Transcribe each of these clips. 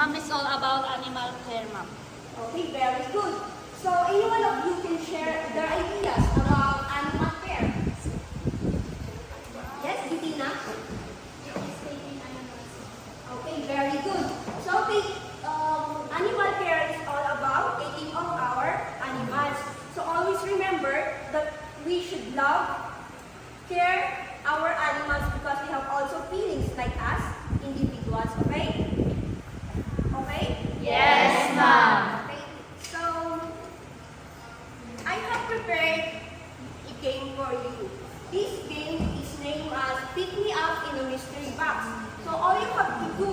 Is all about animal care, ma'am. Okay, very good. So any one of you can share their ideas about animal care. Yes, Gitina? Okay, very good. So animal care is all about taking of our animals. So always remember that we should love, care our animals because they have also feelings like us, individuals, okay? Okay? Yes, ma'am. Okay, so I have prepared a game for you. This game is named as Pick Me Up in a Mystery Box. So all you have to do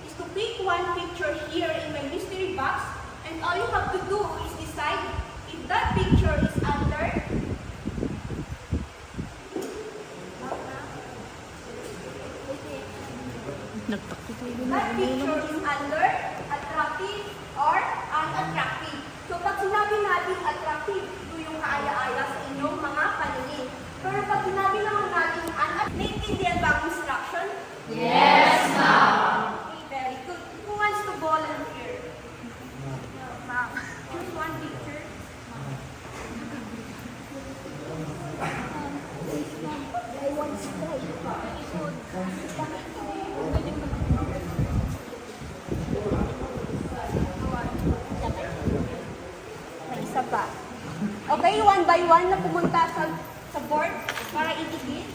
is to pick one picture here in my mystery box, and all you have to do is decide if that picture is under that picture is under attractive or unattractive. So pag sinabi natin attractive, ito yung kaaya-aya sa inyong mga paningin. Pero pag sinabi naman natin unattractive, naiintindihan ba ang instruction? Yes, ma'am. Okay, very good. Who wants to volunteer? Ma'am. Choose one picture. I want to May isa pa. Okay, one by one na pumunta sa board para itigit.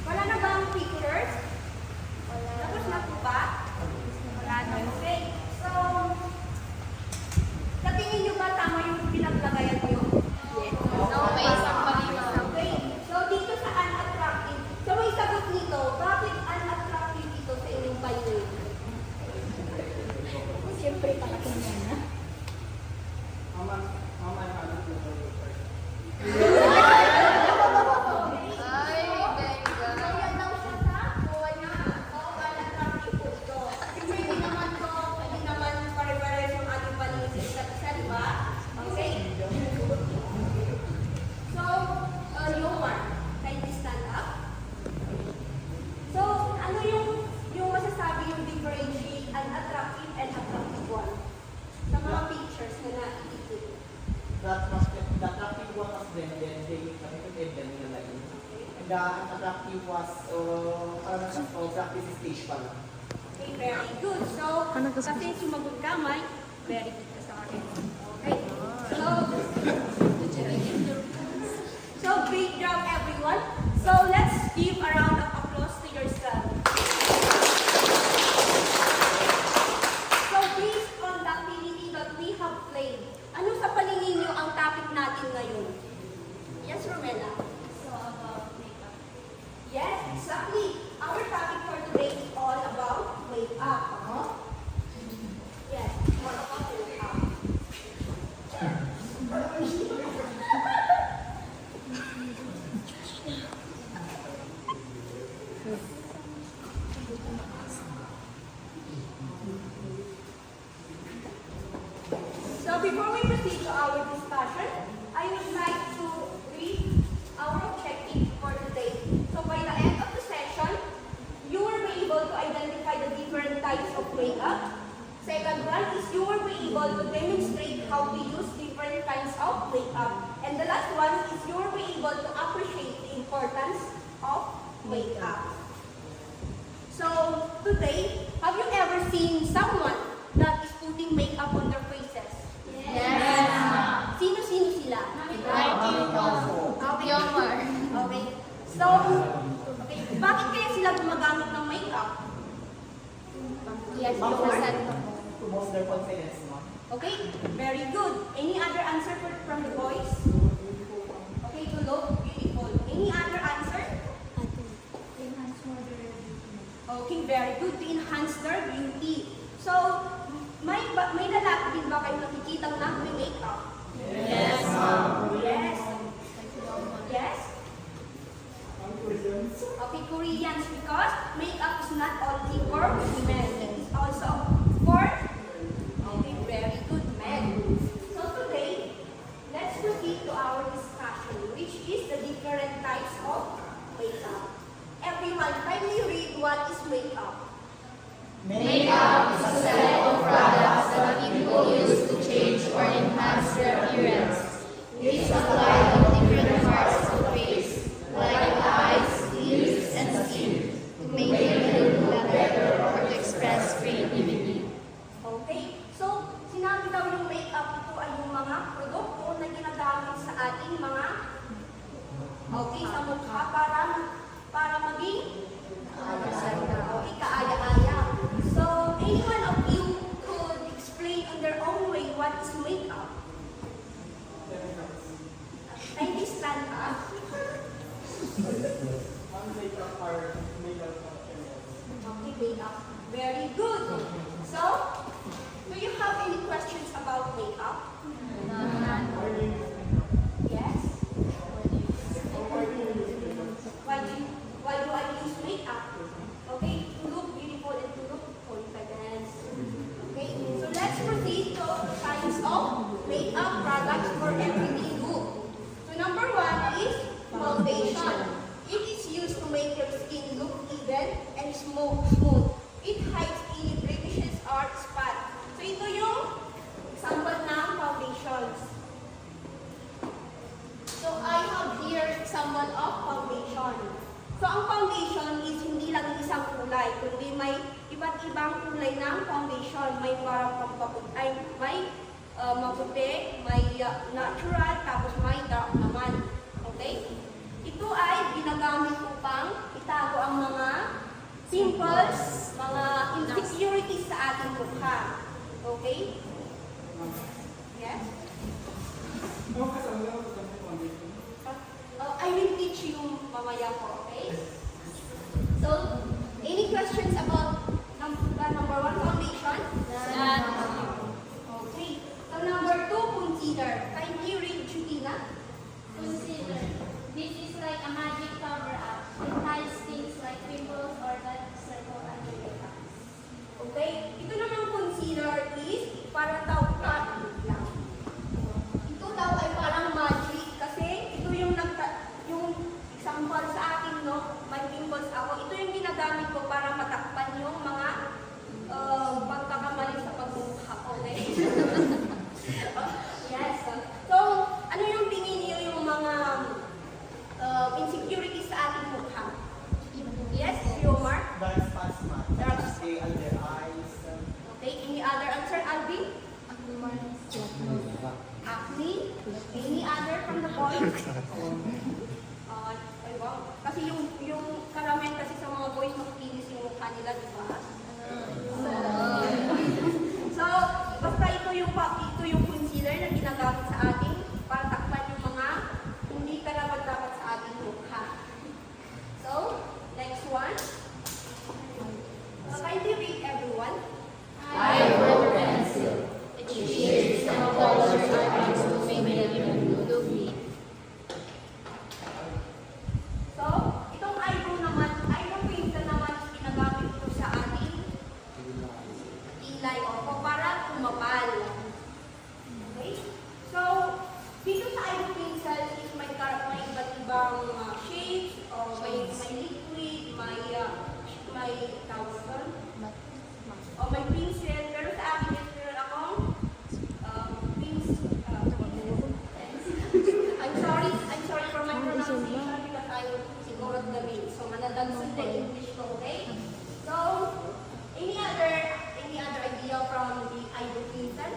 Wala na ba ang pictures? Tapos na po ba? Wala na. Okay. So, sa tingin nyo ba tama yung pinaglagayan nyo? Yes. No, may isang mali, ma'am. Okay. So, dito sa unattractive. So, may sagot nito. Bakit unattractive dito sa inyong payo? Siyempre, palaking yan, ha? The attractive one was blended, they put nila lang. And the unattractive was, parang sa practice stage pa lang. Okay, very good. So, kasi sumagot ka, Mike, very good ka sa akin. Okay. So great job, everyone. So, let's give a round of applause to yourself. So, based on the activity that we have played, ano sa paningin niyo ang topic natin ngayon? Yes, Romela? So, about makeup. Yes, exactly. Our topic for today is all about makeup. Yes, all about makeup. So before we proceed to our discussion, I would like to read our objective for today. So by the end of the session, you will be able to identify the different types of makeup. Second one is you will be able to demonstrate how to use different kinds of makeup. And the last one is you will be able to appreciate the importance of makeup. So today, have you ever seen someone that is putting makeup on their faces? Yes, ma'am. Sino-sino sila? Like you, Okay. So, bakit kaya sila gumagamit ng makeup? Yes, Ma'am, represent. to boost their confidence, ma'am. Okay, very good. Any other answer from the boys? Okay, to look beautiful. Any other answer? Okay, very good. To enhance their beauty. So, may lalaki din ba kayo nakikita na may makeup? Yes, ma'am. Yes. Yes? Okay, Koreans, because makeup is not only for women, it is also for very good men. So today, let's proceed to our discussion, which is the different types of makeup. Everyone, kindly read what is makeup. Makeup is a set of products that people use to change or enhance their appearance. It is applied on different parts of the face, like eyes, ears, and skin, to make it look better or to express creativity. Okay, so sinabi daw yung makeup, ito ay yung mga produkto na ginagamit sa ating mga sa mukha para maging okay, kaaya-aya. So, any one of you could explain in their own way what is makeup? Kindly stand up. Okay, makeup. Very good. So, do you have any questions about makeup? Yes? Why do I use makeup? Okay, to look beautiful and to look confident. Okay, so let's proceed to the types of makeup products for everyday look. So number one is foundation. It is used to make your skin look even and smooth. It hides any blemishes or spots. So ito yung example ng foundations. So I have here example of foundation. So ang foundation is hindi lang isang kulay, kundi may iba't ibang kulay ng foundation. May maputi, may natural, tapos may dark naman. Okay? Ito ay ginagamit upang itago ang mga pimples, mga insecurities sa ating mukha. Okay? Yes? I will teach you mamaya po, okay? So, any questions about number one, foundation? Okay. So, number two, concealer. Kindly read, Jutina. Concealer. This is like a magic cover-up. It hides things like pimples or dark circle under your eyes. Okay? Ito namang concealer is parang ito daw ay parang magic kasi ito yung example sa akin, no? May pimples ako. Ito yung ginagamit ko para matakpan yung mga pagkakamali sa pagmumukha ko. Okay? Yes. So, ano yung tingin niyo yung mga insecurities sa ating mukha? Yes, Yomar? Dark spots, ma'am. Dark Stay under eyes. Okay, any other answer, Alvin? Acne? Any other from the boys? Ay, wow. Kasi yung karamihan kasi sa mga boys, makikinis yung mukha nila, di ba? So, basta ito yung concealer na ginagamit sa atin para takpan yung mga hindi karapat-dapat sa ating mukha. So, next one. Kindly read, everyone. Eyebrow pencil. It shades and colors your eyes to make them look neat. So, itong eyebrow pencil naman is ginagamit ito sa ating kilay o para kumapal. Okay? So, dito sa eyebrow pencil is may iba't ibang shades o may liquid, may tawag doon, o may pencil. Pero sa akin is meron akong I'm sorry for my pronunciation because I siguro the mean. So, manadagsun na English ko, okay? So, any other idea from the eyebrow pencil?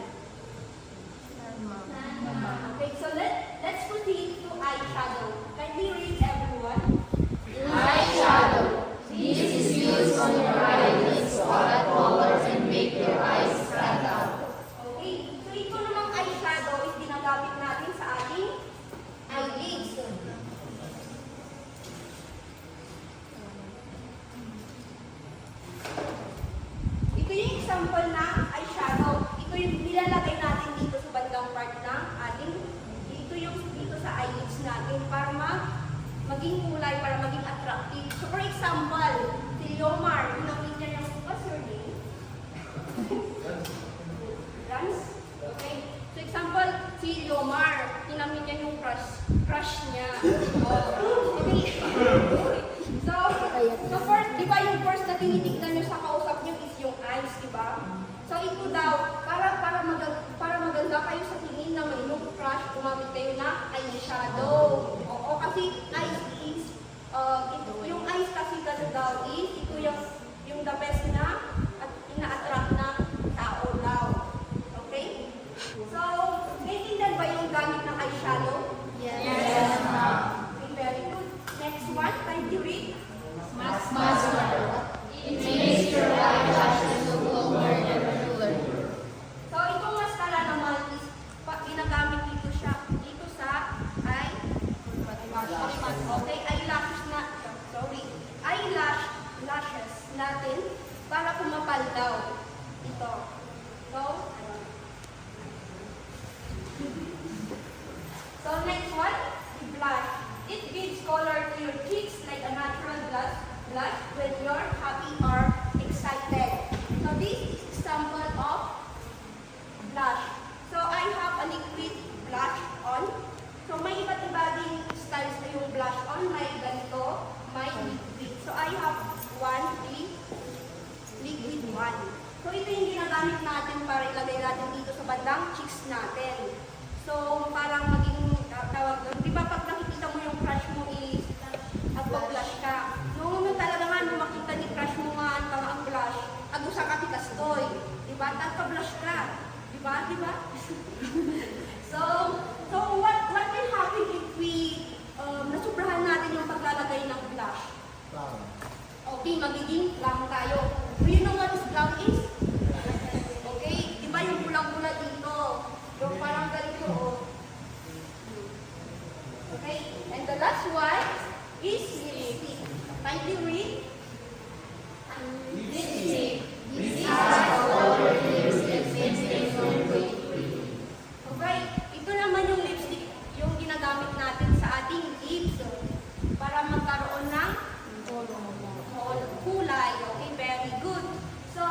Okay, so let's proceed to eyeshadow. Kindly read, everyone. Eyeshadow. This is used on your eyelids to add color gumamit kayo ng eyeshadow. Oo, kasi eyes is, yung eyes kasi daw is, ito yung the best na at ina-attract ng tao daw. Okay? So, naiintindihan ba yung gamit ng eyeshadow? Yes, ma'am. Okay, very good. Next one, time to read. Mascara. It makes your eyelashes look longer and fuller. So, itong mascara naman is, ginagamit dito siya, dito sa okay, eyelashes natin para kumapal daw. Ito. So, next one, blush. It gives color to your cheeks like a natural blush when you're happy or excited. So, this is example of blush. So, I have a liquid blush on. So, may iba't iba ding styles na yung blush on. May ganito, may liquid. So, I have liquid one. So, ito yung ginagamit natin para ilagay natin dito sa bandang cheeks natin. So, parang maging tawag doon. Di ba pag nakikita mo yung crush mo is nagpa-blush ka. Nung talaga nga, nung makita ni crush mo nga ang blush, agusa ka tikastoy. Di ba? Nagpa-blush ka. Di ba? Di ba? So what will happen if we nasubrahan natin yung paglalagay ng blush? Okay, magiging lang tayo. Do you know what lang is? Okay, di ba yung pulang-pula dito? Yung parang ganito, oh. Okay, and the last one is lipstick. Kindly read. Lipstick. This is how color lipstick makes a great. Okay, ito naman yung lipstick, yung ginagamit natin sa ating lips para magkaroon ng kulay. Okay, very good. So,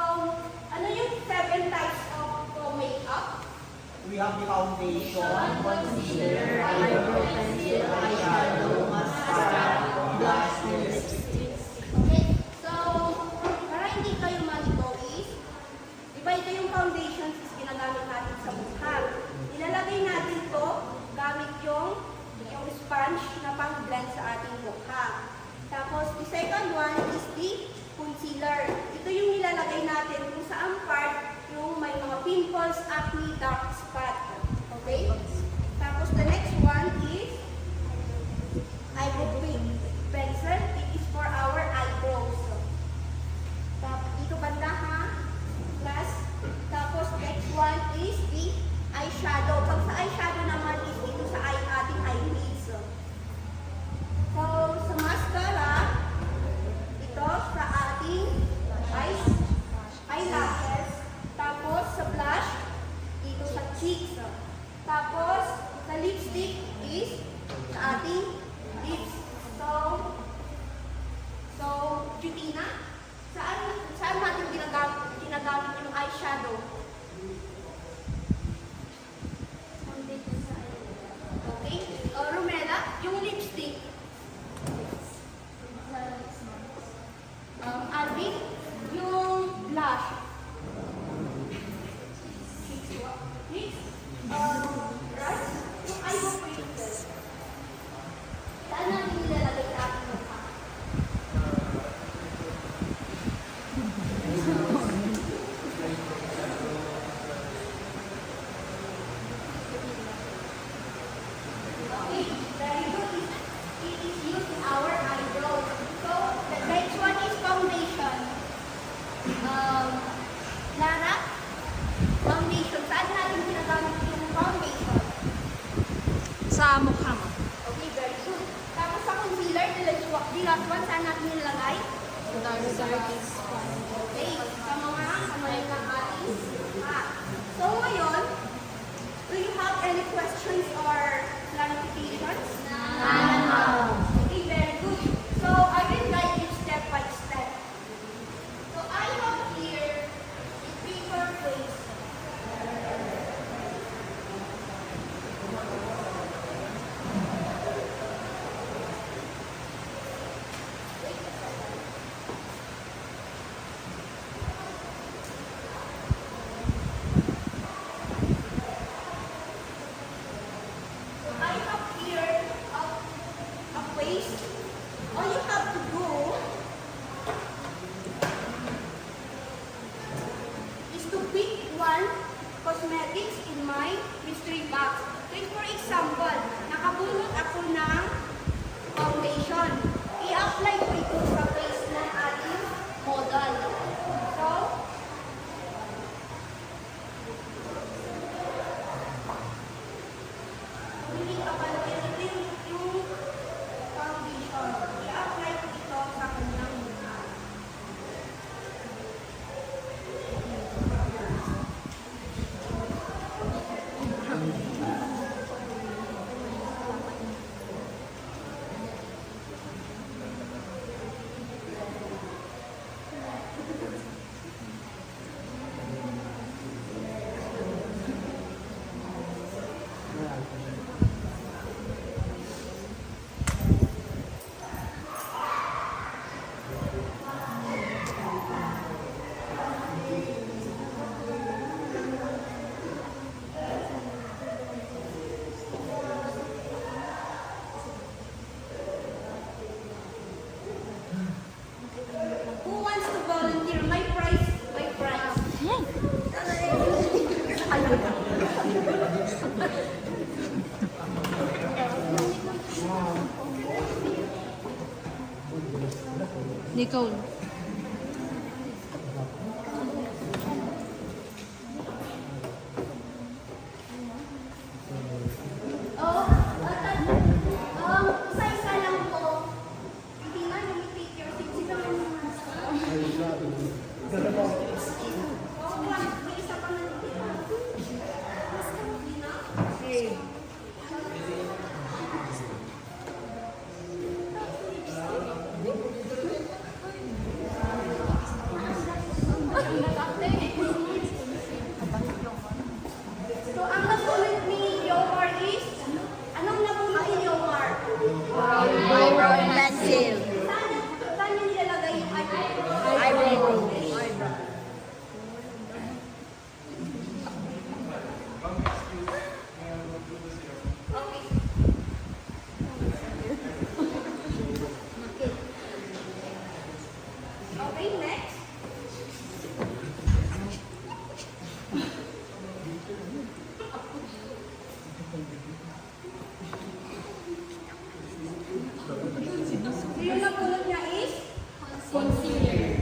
ano yung 7 types of makeup? We have the foundation, Concealer, eyebrow pencil, eyeshadow, mascara, blush, and lipstick. Okay, so, para hindi kayo malito is, iba ito yung foundations is ginagamit natin sa mukha. Ilalagay natin to gamit yung sponge na pang-blend sa ating mukha. Tapos, the second one is the concealer. Ito yung nilalagay natin kung saan part yung may mga pimples, acne, dark spot. Okay? Tapos, the next one is eyebrow pencil. It is for our eyebrows. Tapos, dito banda ha. Plus, tapos, next one is the eyeshadow. Pag sa eyeshadow naman is dito sa ating eyelids. So, sa mascara, ito sa ating eyelashes. Tapos, sa blush, dito sa cheeks. Tapos, sa lipstick is sa ating lips. So, Jutina, saan natin ginagamit yung eyeshadow? Okay. Romela, yung lipstick. Alvin, yung blush. Next, Russ, yung eyebrow pencil. Saan natin nilalagay sa ating mukha? Okay, very good. It is used in our eyebrows. So, the next one is foundation. Lara, foundation. Saan natin ginagamit yung foundation? Sa mukha mo. Okay, very good. Tapos sa concealer, the last one, saan natin nilagay? Okay, sa mga kamay ng ating mukha. So, ngayon, do you have any questions or clarifications? Okay, very good. So, I will guide you step by step. So, I have here a paper plate. sanitary bags. Like for example, nakabunot ako ng foundation. I-apply ko ito sa face ng ating model. So, hindi ka pa yung foundation. I-apply ko ito sa kanyang mukha. Who wants to volunteer? My prize. My prize. Nicole. Isa-isa lang po. Hindi na, take your seat. Sino ang may isa pa na hindi na? So, ang napunod ni Yomar is, anong napunod ni Yomar? Eyebrow pencil. Saan yung nilalagay yung eyebrow? Eyebrow. Okay. Okay, next. So, yung napulot niya is? Concealer.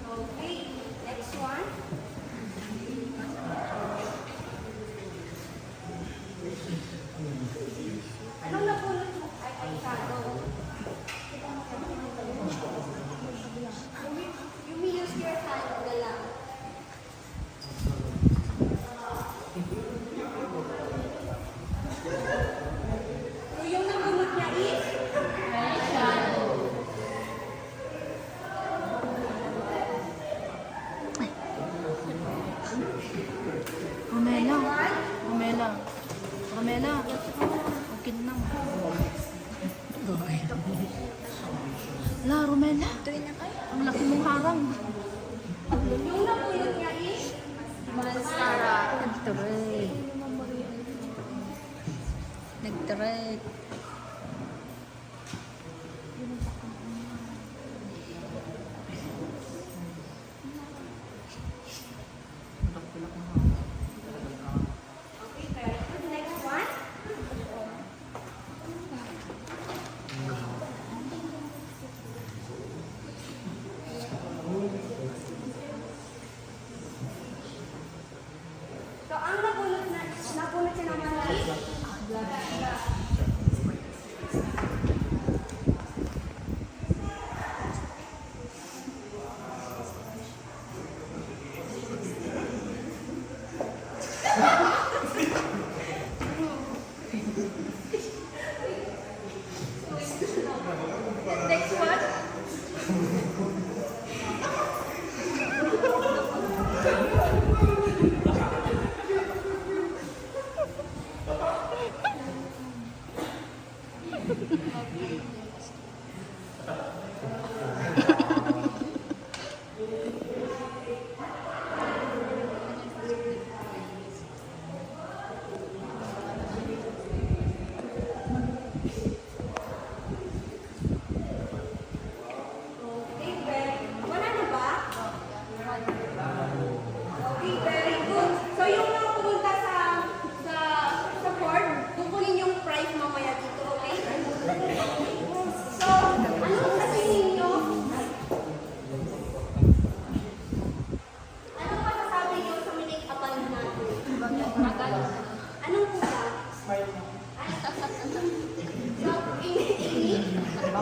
Okay, next one. Anong napulot mo? Ay, eyeshadow. You may use your hand na lang. So, yung napulot niya is? Romela. Romela. Romela. Okay na. La, Romela. Ang laki mong harang. Yung napulot niya is? Mascara. Nag-trade. Nag-trade. Okay, very good. Next one. So, ang napulot siya naman is? Next one.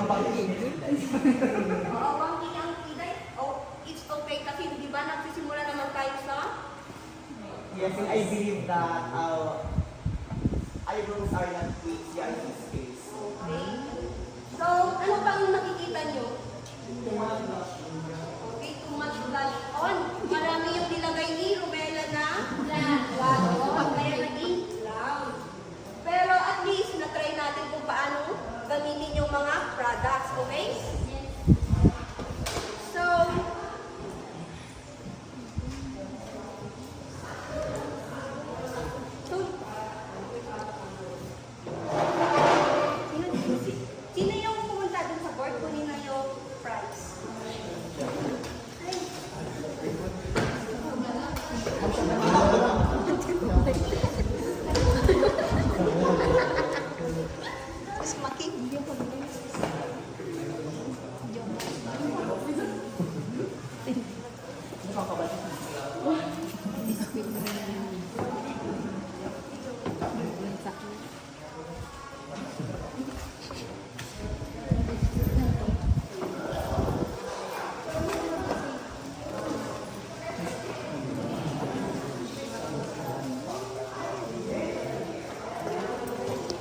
Oo, bangking ang kilay. Oh, it's okay kasi di ba nagsisimula naman tayo sa Yes, and I believe that eyebrows are not fixed, they are his face. okay. So, ano bang nakikita nyo? Okay, too much blush on. Marami yung nilagay ni Romela na blush. Kaya naging brown. Pero at least, na-try natin kung paano gamitin yung mga products, okay? So, sino yung pumunta dun sa board? Kunin na yung prize. Ay. Mas making.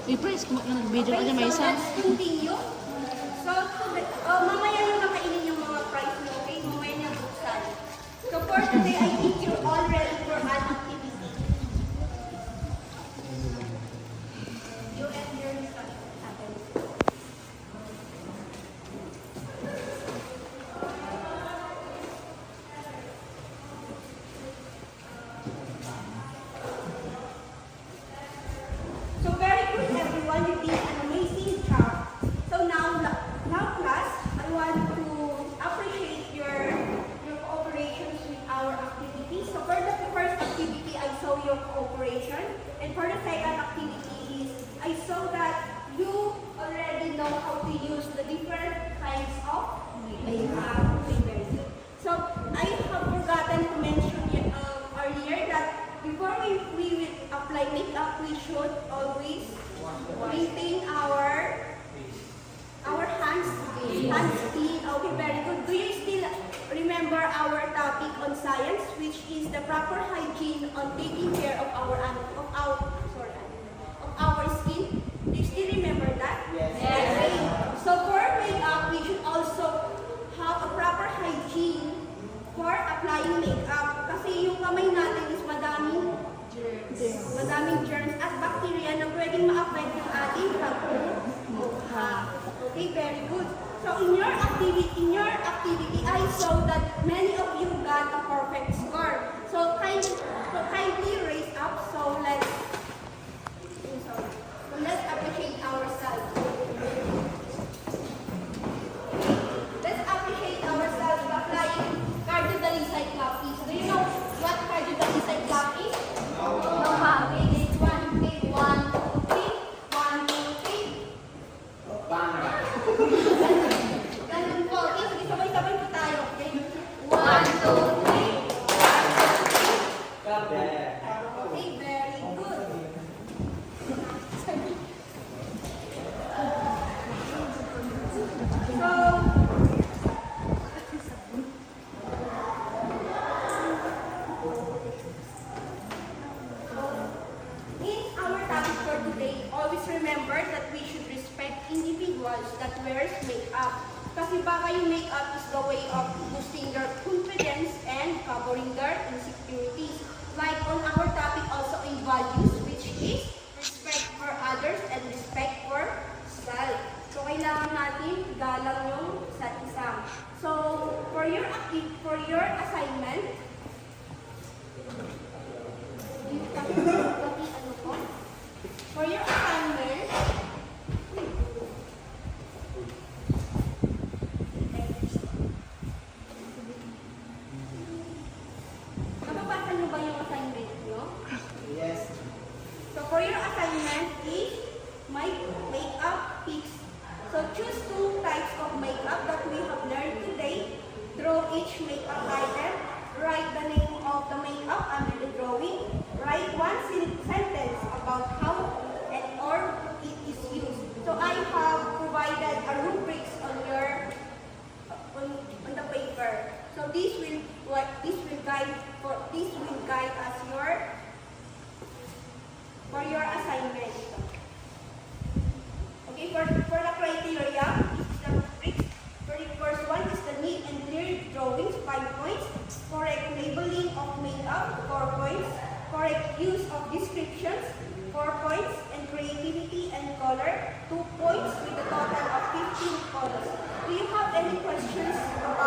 I-press, nag-video ka niya, may So isa. let's continue. So, mamaya yung nakainin yung mga prize nyo, okay? Mamaya niya buksan. So for today, I think you're all ready for an activity. You and your ate. So very good, everyone. You did an amazing job. So now class, I want to appreciate your cooperation with our activities. So for the first activity, I saw your cooperation, and for the second activity is I saw that you already know how to use the different kinds of makeup. Okay, very good. So I have forgotten to mention earlier that before we will apply makeup, we should always maintain our hands clean. Okay, very good. Do you still remember our topic on science, which is the proper hygiene on taking care of our skin? Do you still remember that? Yes. Okay. So for makeup, we should also have a proper hygiene for applying makeup. Kasi yung kamay natin is madaming germs at bacteria na pwedeng ma-affect yung ating pagmumukha. Okay, very good. So in your activity, I saw that many of you got a perfect score. So kindly raise up. So let's appreciate ourselves. Let's appreciate ourselves by applying cardiodalisite club is. Do you know what cardiodalisite club is? No, ma'am. Okay, this one. Okay, 1, 2, 3. 1, 2, 3. Ganun po. Okay, sige, sabay-sabay po tayo. Okay? 1, 2, 3. Okay, very good. In our topic for today, always remember that we should respect individuals that wears makeup. Kasi baka yung makeup is the way of boosting their confidence and covering their insecurities. Like on our topic also in values, which is respect for others and respect for self. So kailangan natin galang yung isa't isa. So for your assignment, for your assignment, nababasa niyo ba yung assignment niyo? Yes. So for your assignment is makeup picks. So choose 2 types of makeup that we have learned today. Draw each makeup item. Write the name of the makeup under the drawing. Write 1 sentence about how and for your assignment. Okay, for the criteria, this is the rubrics. For the first one is the neat and clear drawings, 5 points. Correct labeling of makeup, 4 points. Correct use of descriptions, 4 points. And creativity and color, 2 points with a total of 15 points. Do you have any questions about